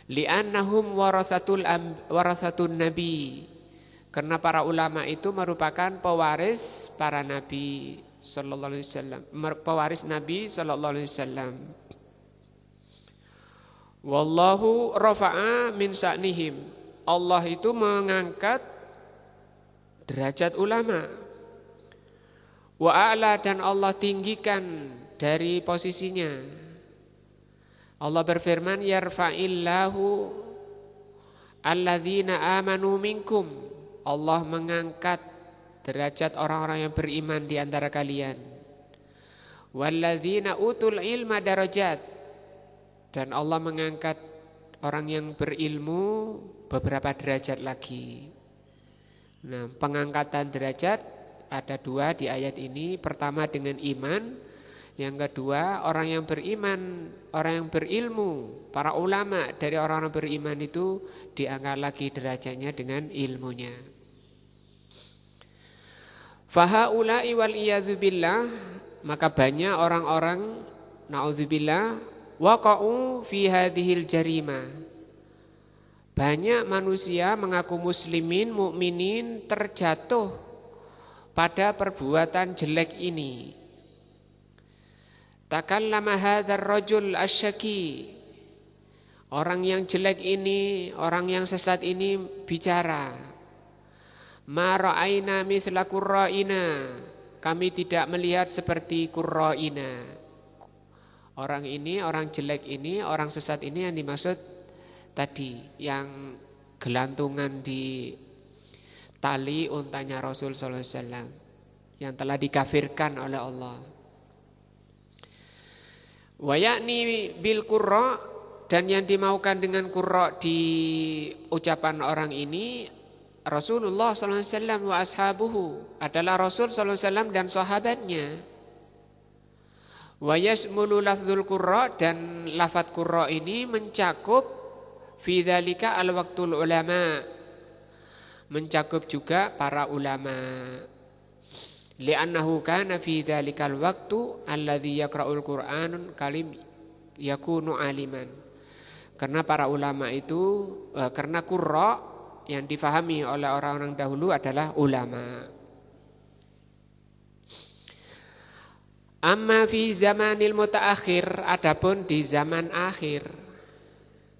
li'annahum warathatun nabi, karena para ulama itu merupakan pewaris para nabi sallallahu alaihi wasallam, pewaris Nabi sallallahu alaihi wasallam. Wallahu rafa'a min sa'nihim, Allah itu mengangkat derajat ulama. Wa a'la, dan Allah tinggikan dari posisinya. Allah berfirman, yarfa'illahu alladzina amanu minkum, Allah mengangkat derajat orang-orang yang beriman di antara kalian. Walladzina utul ilma darajat, dan Allah mengangkat orang yang berilmu beberapa derajat lagi. Nah, pengangkatan derajat ada dua di ayat ini. Pertama dengan iman, yang kedua orang yang beriman, orang yang berilmu, para ulama dari orang-orang beriman itu diangkat lagi derajatnya dengan ilmunya. Fahaula'i wal iyadzu billah, maka banyak orang-orang naudzubillah waqa'u fi hadhil jarimah, banyak manusia mengaku muslimin, mukminin terjatuh pada perbuatan jelek ini. Takallama hadzal rajul asyaki, orang yang jelek ini, orang yang sesat ini bicara. Ma ra'aina mithla qurra'ina, kami tidak melihat seperti qurra'ina. Orang ini, orang jelek ini, orang sesat ini yang dimaksud tadi, yang gelantungan di tali untanya Rasul sallallahu alaihi wasallam, yang telah dikafirkan oleh Allah. Wa yakni bil qurra, dan yang dimaukan dengan qurra di ucapan orang ini Rasulullah sallallahu alaihi wasallam wa ashabuhu, adalah Rasul sallallahu alaihi wasallam dan sahabatnya. Wa yasmulu lafdzul qurra, dan lafadz qurra ini mencakup fi dzalika al-waqtul ulama, mencakup juga para ulama. Li'annahu kana fi dzalikal waqtu alladzi yaqra'ul Qur'an kalim yakunu aliman. Karena para ulama itu karena qurra yang difahami oleh orang-orang dahulu adalah ulama. Amma fi zamanil mutaakhir, adapun di zaman akhir,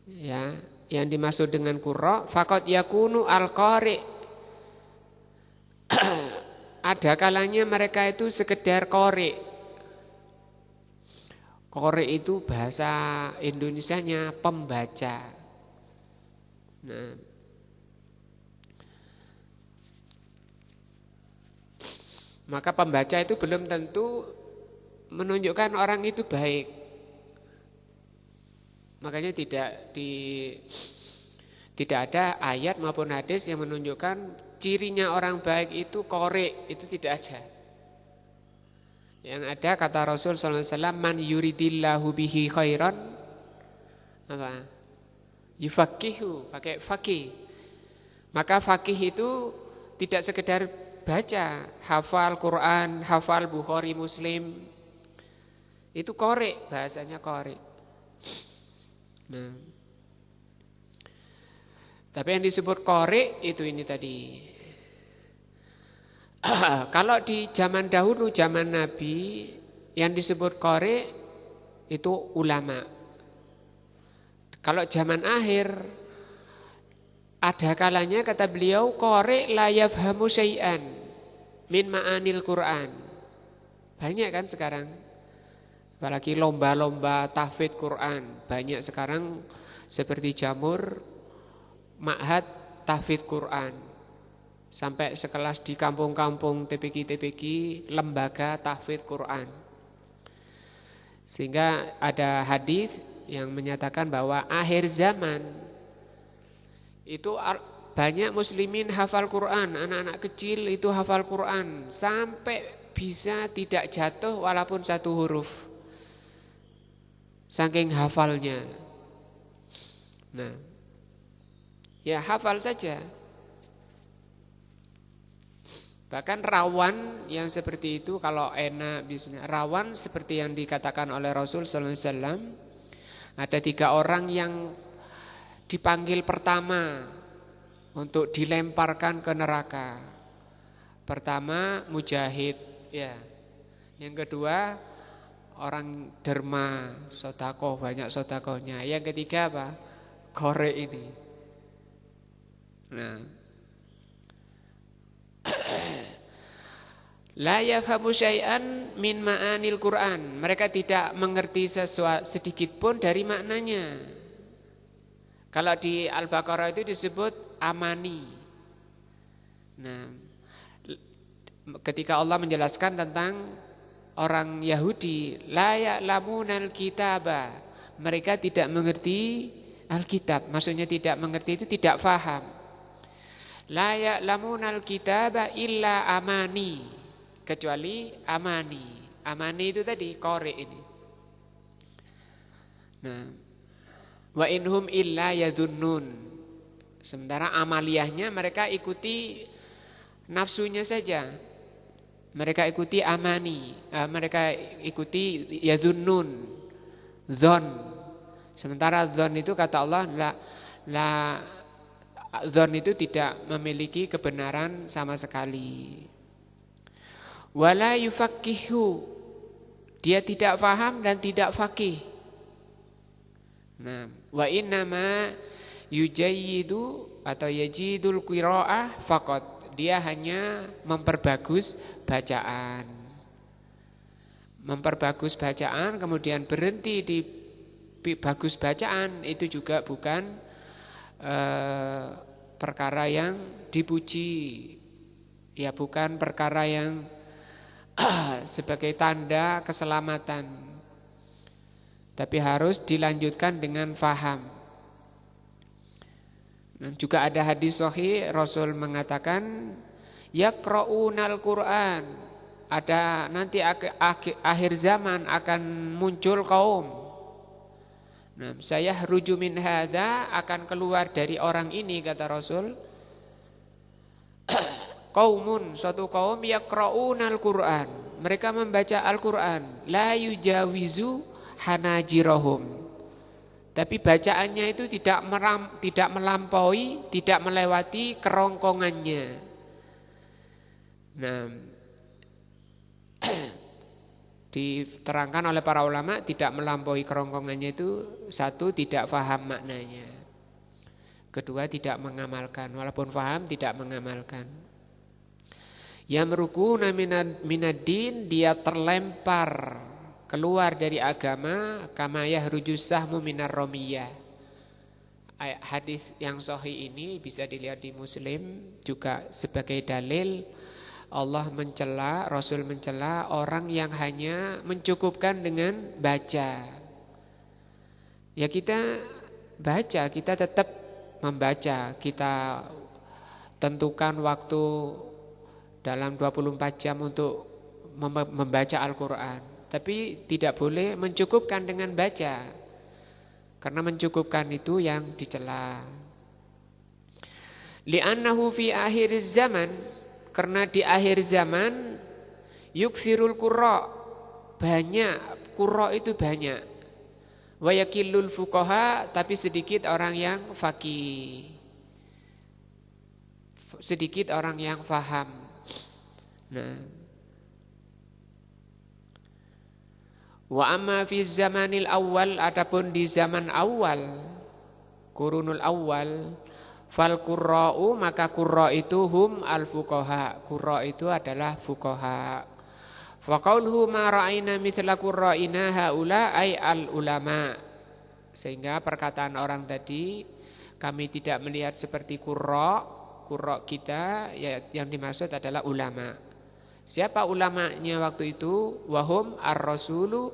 ya, yang dimaksud dengan qurra faqad yakunu al-qari. Ada kalanya mereka itu sekedar qari. Qari itu bahasa Indonesianya pembaca. Nah, maka pembaca itu belum tentu menunjukkan orang itu baik. Makanya tidak ada ayat maupun hadis yang menunjukkan cirinya orang baik itu qari, itu tidak ada. Yang ada kata Rasul sallallahu alaihi wasallam, man yuridillahu bihi khairan apa? Yufaqihu, pakai faqih. Maka faqih itu tidak sekedar baca, hafal Quran, hafal Bukhari, Muslim. Itu qari, bahasanya qari. Nah, tapi yang disebut qari itu ini tadi. Kalau di zaman dahulu, zaman Nabi, yang disebut qari itu ulama. Kalau zaman akhir, ada kalanya kata beliau, qari la yafhamu syai'an min ma'anil Qur'an. Banyak kan sekarang, apalagi lomba-lomba tahfidz Quran. Banyak sekarang seperti jamur, ma'had tahfidz Quran. Sampai sekelas di kampung-kampung TPQ lembaga tahfidz Quran. Sehingga ada hadis yang menyatakan bahwa akhir zaman itu banyak muslimin hafal Quran, anak-anak kecil itu hafal Quran sampai bisa tidak jatuh walaupun satu huruf. Saking hafalnya. Nah, ya hafal saja. Bahkan rawan yang seperti itu kalau enak bisnya. Rawan seperti yang dikatakan oleh Rasul sallallahu alaihi wasallam. Ada 3 orang yang dipanggil pertama untuk dilemparkan ke neraka. Pertama mujahid, ya. Yang kedua orang derma, sedekah, banyak sedekahnya. Yang ketiga apa? Qari ini. Nah, la yafhamu syai'an min ma'anil Qur'an. Mereka tidak mengerti sesuatu sedikit pun dari maknanya. Kalau di Al-Baqarah itu disebut amani. Nah, ketika Allah menjelaskan tentang orang Yahudi, la ya'lamunal kitaba, mereka tidak mengerti Alkitab. Maksudnya tidak mengerti itu tidak faham. La ya'lamunal kitaba illa amani, kecuali amani. Amani itu tadi qari ini. Nah, wa inhum illa yadhunnun. Sementara amaliyahnya mereka ikuti nafsunya saja. Mereka ikuti amani, mereka ikuti yadhunnun, dzon. Sementara dzon itu kata Allah dzon itu tidak memiliki kebenaran sama sekali. Wala yufaqihu, dia tidak faham dan tidak faqih. Nah, wa innama yujayyidu atau yajidul qiraah faqat, dia hanya memperbagus bacaan. Memperbagus bacaan kemudian berhenti di bagus bacaan itu juga bukan perkara yang dipuji. Ya, bukan perkara yang sebagai tanda keselamatan. Tapi harus dilanjutkan dengan faham. Dan juga ada hadis sahih Rasul mengatakan yaqra'unal Qur'an. Ada nanti akhir zaman akan muncul kaum. Nah, saya ruju min hadza, akan keluar dari orang ini kata Rasul. Qaumun, suatu kaum yaqra'unal Qur'an. Mereka membaca Al-Qur'an, la yujawizu hanajirahum. Tapi bacaannya itu tidak melampaui, tidak melewati kerongkongannya. Nah, Diterangkan oleh para ulama tidak melampaui kerongkongannya itu satu tidak faham maknanya, kedua tidak mengamalkan, walaupun faham tidak mengamalkan. Yamrukuna minad-din, dia terlempar keluar dari agama kama yahrujus sahmu minar ramiyah. Hadis yang sahih ini bisa dilihat di Muslim juga sebagai dalil Allah mencela, Rasul mencela orang yang hanya mencukupkan dengan baca. Ya kita baca, kita tetap membaca, kita tentukan waktu dalam 24 jam untuk membaca Al-Quran. Tapi tidak boleh mencukupkan dengan baca, karena mencukupkan itu yang dicela. Li'annahu fi akhir zaman, karena di akhir zaman yuksirul qurra, banyak qurra itu banyak. Wa yakillul fuqaha, tapi sedikit orang yang faqih, sedikit orang yang faham. Nah, wa amma fi zamanil awal, adapun di zaman awal, qurunul awal, fal qurra'u, maka qurra itu hum al fuqaha, qurra itu adalah fuqaha. Fa qauluhu ma ra'ayna mithla qurra'ina haula ay al ulama, sehingga perkataan orang tadi kami tidak melihat seperti qurra kita, ya, yang dimaksud adalah ulama. Siapa ulamanya waktu itu? Wahum ar-rasulu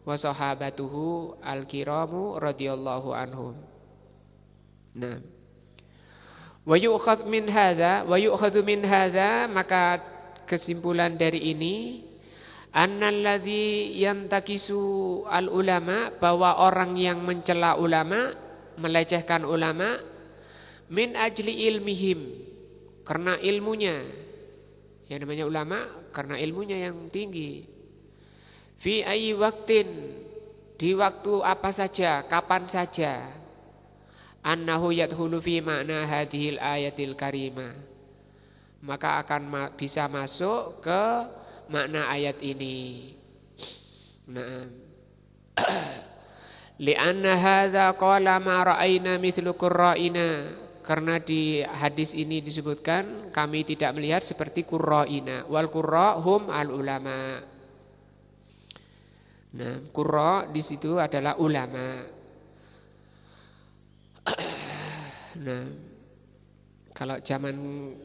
wa sahabatuhu al-kiramu radhiyallahu anhum. Nah, wa yu'khadhu min hadza, maka kesimpulan dari ini annalladzi yantakisu al-ulama, bahwa orang yang mencela ulama, melecehkan ulama, min ajli ilmihim, karena ilmunya. Yang namanya ulama karena ilmunya yang tinggi. Fi ayyi waktin, di waktu apa saja, kapan saja. Annahu yadkhulu fi makna hadhil ayatil karimah, maka akan bisa masuk ke makna ayat ini. Nah, li'anna hadza qala ma ra'ayna mithlu qurra'ina, karena di hadis ini disebutkan kami tidak melihat seperti qurra'ina, wal qurra hum al ulama. Nah, qurra di situ adalah ulama. Nah, kalau zaman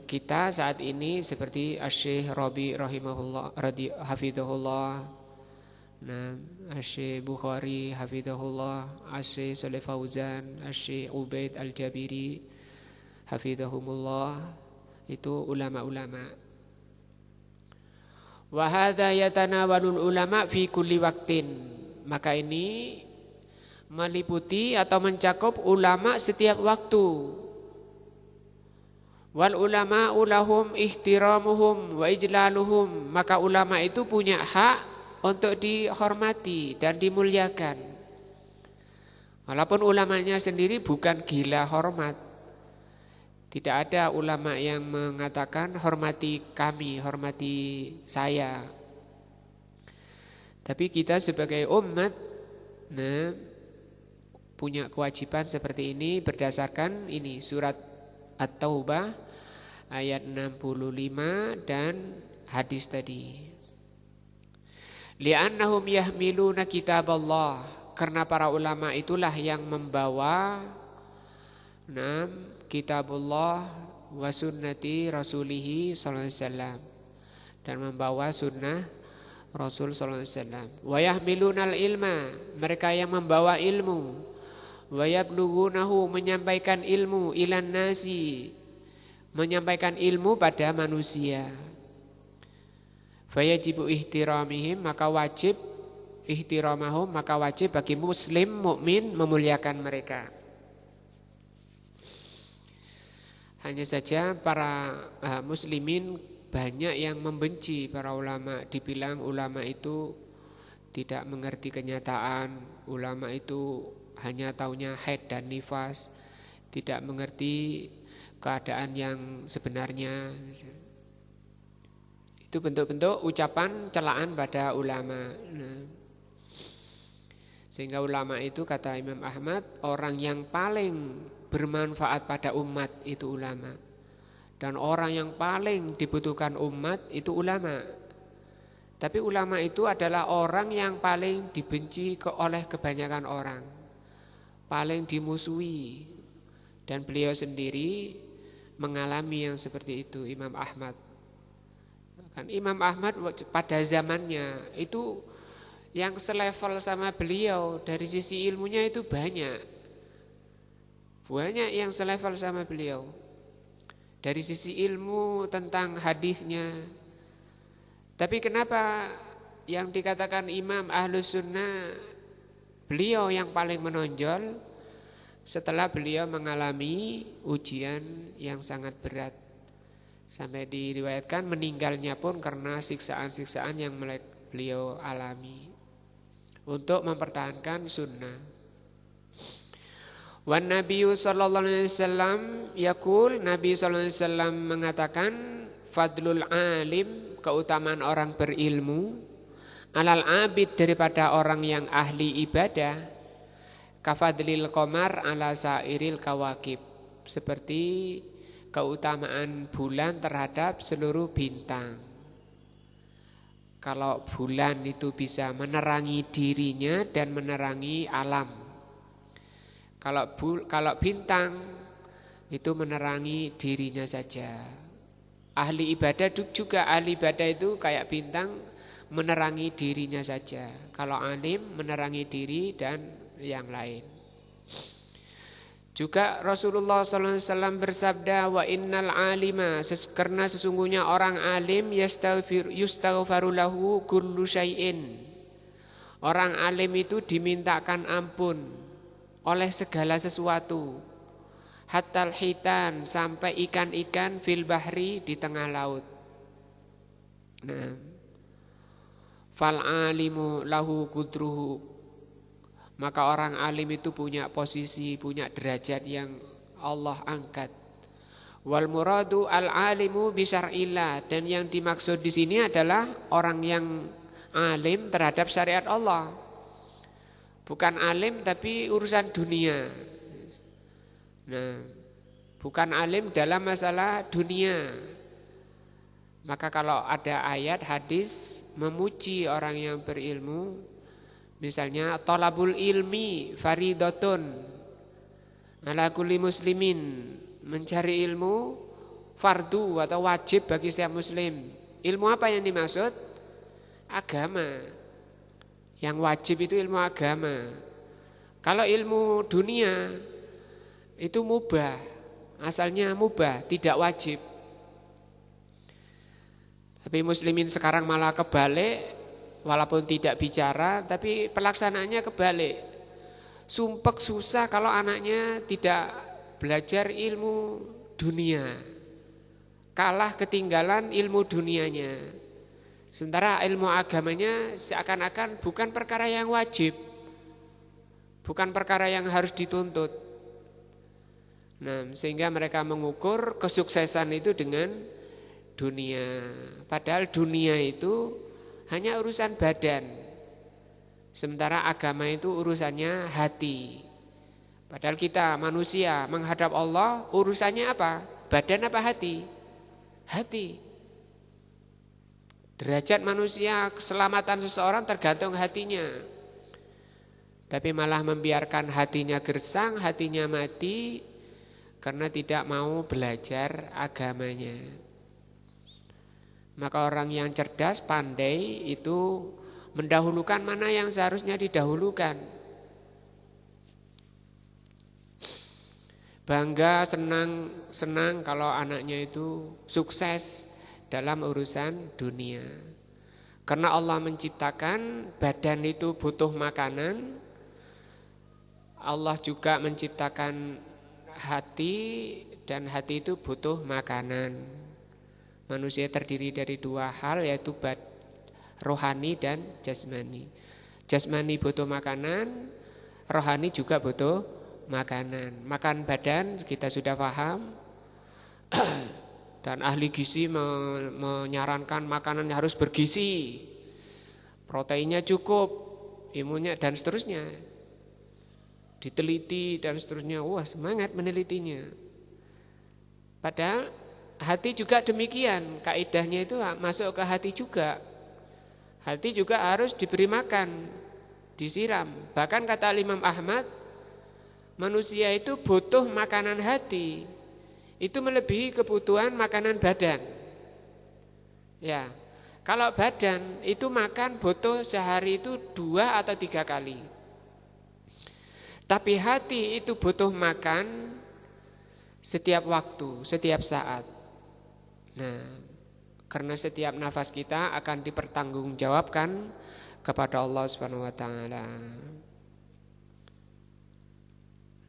kita saat ini seperti Asy-Syaikh Rabi rahimahullah hafizahullah, nah, Asy-Syaikh Bukhari hafizahullah, Asy-Syaikh Shalih Fauzan, Asy-Syaikh Ubaid Al-Jabiri hafizahumullah, itu ulama-ulama. Wa hadza yatanawalul ulama fi kulli waqtin, maka ini meliputi atau mencakup ulama setiap waktu. Wal ulama ulahum ihtiramuhum wa ijlaluhum, maka ulama itu punya hak untuk dihormati dan dimuliakan. Walaupun ulamanya sendiri bukan gila hormat. Tidak ada ulama yang mengatakan hormati kami, hormati saya. Tapi kita sebagai umat, nah, punya kewajiban seperti ini berdasarkan ini surat At-Taubah ayat 65 dan hadis tadi. Li'annahum yahmiluna kitaballah, karena para ulama itulah yang membawa kitabullah wa sunnati rasulihi sallallahu alaihi wasallam, dan membawa sunnah Rasul sallallahu alaihi wasallam. Wa yahmilunal ilma, mereka yang membawa ilmu. Wa yablughunahu, menyampaikan ilmu, ilan nasi, menyampaikan ilmu pada manusia. Fayajibu ihtiramihim, maka wajib ihtiramahum, maka wajib bagi muslim mukmin memuliakan mereka. Hanya saja para muslimin banyak yang membenci para ulama, dibilang ulama itu tidak mengerti kenyataan, ulama itu hanya taunya haid dan nifas, tidak mengerti keadaan yang sebenarnya. Itu bentuk-bentuk ucapan celaan pada ulama. Nah, sehingga ulama itu kata Imam Ahmad, orang yang paling bermanfaat pada umat itu ulama. Dan orang yang paling dibutuhkan umat itu ulama. Tapi ulama itu adalah orang yang paling dibenci oleh kebanyakan orang, paling dimusuhi. Dan beliau sendiri mengalami yang seperti itu, Imam Ahmad. Kan Imam Ahmad pada zamannya itu yang selevel sama beliau dari sisi ilmunya itu banyak. Banyak yang selevel sama beliau. Dari sisi ilmu tentang hadisnya. Tapi kenapa yang dikatakan Imam Ahlus Sunnah beliau yang paling menonjol setelah beliau mengalami ujian yang sangat berat. Sampai diriwayatkan meninggalnya pun karena siksaan-siksaan yang beliau alami untuk mempertahankan sunnah. Wan Nabi sallallahu alaihi wasallam yaqul, Nabi sallallahu alaihi wasallam mengatakan fadlul alim, keutamaan orang berilmu, alal abid, daripada orang yang ahli ibadah, kafadlil qamar ala sairil kawakib, seperti keutamaan bulan terhadap seluruh bintang. Kalau bulan itu bisa menerangi dirinya dan menerangi alam. Kalau bintang itu menerangi dirinya saja. Ahli ibadah juga, ahli ibadah itu kayak bintang menerangi dirinya saja. Kalau alim menerangi diri dan yang lain. Juga Rasulullah SAW bersabda, wa innal alima, karena sesungguhnya orang alim yustaghfaru lahu kullu syai'in. Orang alim itu dimintakan ampun oleh segala sesuatu. Hatta hitan, sampai ikan-ikan fil bahri, di tengah laut. Nah, fal alimu lahu qudruhu, maka orang alim itu punya posisi, punya derajat yang Allah angkat. Wal muradu al alimu bisyar'illah, dan yang dimaksud di sini adalah orang yang alim terhadap syariat Allah. Bukan alim tapi urusan dunia. Nah, bukan alim dalam masalah dunia. Maka kalau ada ayat hadis memuji orang yang berilmu, misalnya thalabul ilmi faridatun ala kulli muslimin, mencari ilmu fardu atau wajib bagi setiap muslim. Ilmu apa yang dimaksud? Agama. Yang wajib itu ilmu agama. Kalau ilmu dunia itu mubah, asalnya mubah, tidak wajib. Tapi muslimin sekarang malah kebalik, walaupun tidak bicara, tapi pelaksanaannya kebalik. Sumpek susah kalau anaknya tidak belajar ilmu dunia, kalah ketinggalan ilmu dunianya. Sementara ilmu agamanya seakan-akan bukan perkara yang wajib, bukan perkara yang harus dituntut. Nah, sehingga mereka mengukur kesuksesan itu dengan dunia. Padahal dunia itu hanya urusan badan, sementara agama itu urusannya hati. Padahal kita manusia menghadap Allah urusannya apa? Badan apa hati? Hati. Derajat manusia, keselamatan seseorang tergantung hatinya. Tapi malah membiarkan hatinya gersang, hatinya mati karena tidak mau belajar agamanya. Maka orang yang cerdas, pandai itu mendahulukan mana yang seharusnya didahulukan. Bangga, senang kalau anaknya itu sukses dalam urusan dunia. Karena Allah menciptakan badan itu butuh makanan, Allah juga menciptakan hati, dan hati itu butuh makanan. Manusia terdiri dari dua hal, yaitu rohani dan jasmani. Jasmani butuh makanan, rohani juga butuh makanan. Makan badan kita sudah paham. Dan ahli gizi menyarankan makanan harus bergizi, proteinnya cukup, imunnya dan seterusnya. Diteliti dan seterusnya. Wah, semangat menelitinya. Padahal hati juga demikian, kaidahnya itu masuk ke hati juga. Hati juga harus diberi makan, disiram. Bahkan kata Imam Ahmad, manusia itu butuh makanan hati. Itu melebihi kebutuhan makanan badan. Ya, kalau badan itu makan butuh sehari itu 2 atau 3 kali. Tapi hati itu butuh makan setiap waktu, setiap saat. Nah, karena setiap nafas kita akan dipertanggungjawabkan kepada Allah Subhanahu wa taala.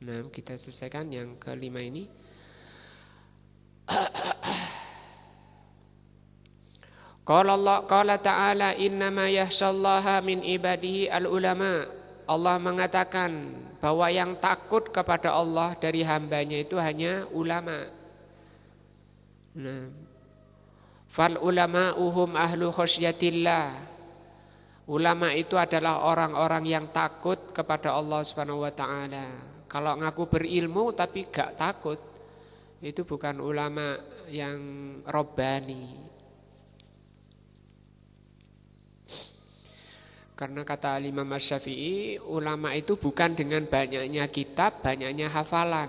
Nah, kita selesaikan yang kelima ini. Qala ta'ala innama yakhshallaha min ibadihi al-ulama. Allah mengatakan bahwa yang takut kepada Allah dari hambanya itu hanya ulama. Nah, fal ulama'uhum ahlu khasyatillah. Ulama itu adalah orang-orang yang takut kepada Allah Subhanahu wa taala. Kalau ngaku berilmu tapi gak takut, itu bukan ulama yang robbani. Karena kata Imam Asy-Syafi'i, ulama itu bukan dengan banyaknya kitab, banyaknya hafalan.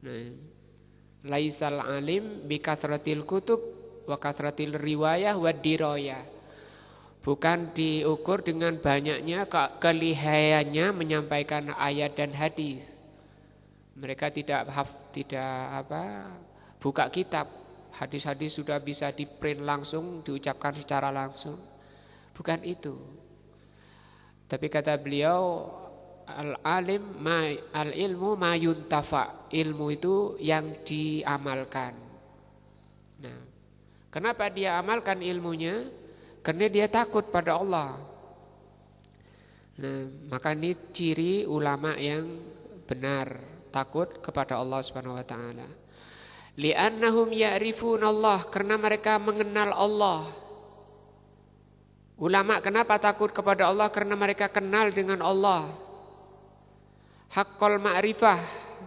Nah, laisal alim bi kathratil kutub wa kathratil riwayah wa dirayah. Bukan diukur dengan banyaknya kelihayannya menyampaikan ayat dan hadis. Mereka tidak buka kitab. Hadis-hadis sudah bisa diprint langsung, diucapkan secara langsung. Bukan itu. Tapi kata beliau, al-ilmu ma yuntafa. Ilmu itu yang diamalkan. Nah, kenapa dia amalkan ilmunya? Karena dia takut pada Allah. Nah, maka ini ciri ulama yang benar, takut kepada Allah Subhanahu wa taala. Li'annahum ya'rifunallah, karena mereka mengenal Allah. Ulama kenapa takut kepada Allah? Karena mereka kenal dengan Allah. Haqqul ma'rifah,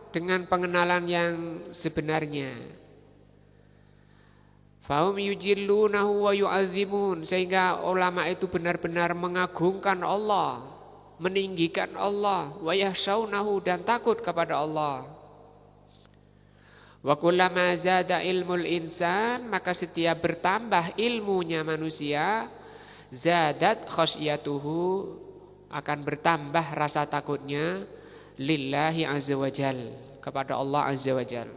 dengan pengenalan yang sebenarnya. Fahum yujillunahu wa yu'azzimun, sehingga ulama itu benar-benar mengagungkan Allah, meninggikan Allah, wa yakhshawnahu, dan takut kepada Allah. Wa kullama zada ilmul insan, maka setiap bertambah ilmunya manusia, zadat khasyatuhu, akan bertambah rasa takutnya lillahi azza wajal, kepada Allah azza wajal.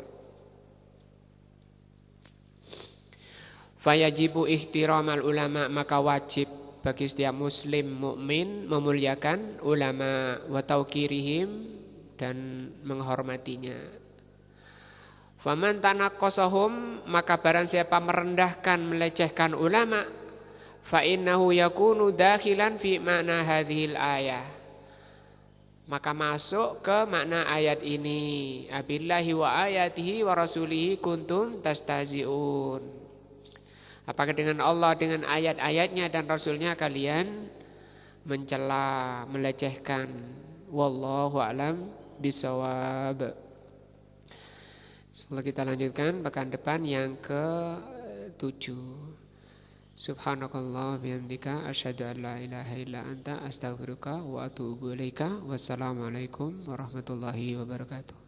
Fayajibu ihtiramal ulama, maka wajib bagi setiap muslim mukmin memuliakan ulama wa tauqirihim, dan menghormatinya. Faman tanaqqasahum, maka barang siapa merendahkan, melecehkan ulama, fa innahu yakunu dakhilan fi makna hadhil ayah, maka masuk ke makna ayat ini. Abillahi wa ayatihi wa rasulihi kuntum tastazi'un. Apakah dengan Allah, dengan ayat-ayatnya dan Rasulnya kalian mencela, melecehkan? Wallahu a'lam bisawab. Setelah kita lanjutkan pekan depan yang ke-7. Subhanakallah bihamdika asyhadu an la ilaha illa anta astaghfiruka wa atubu ilaika. Wassalamualaikum warahmatullahi wabarakatuh.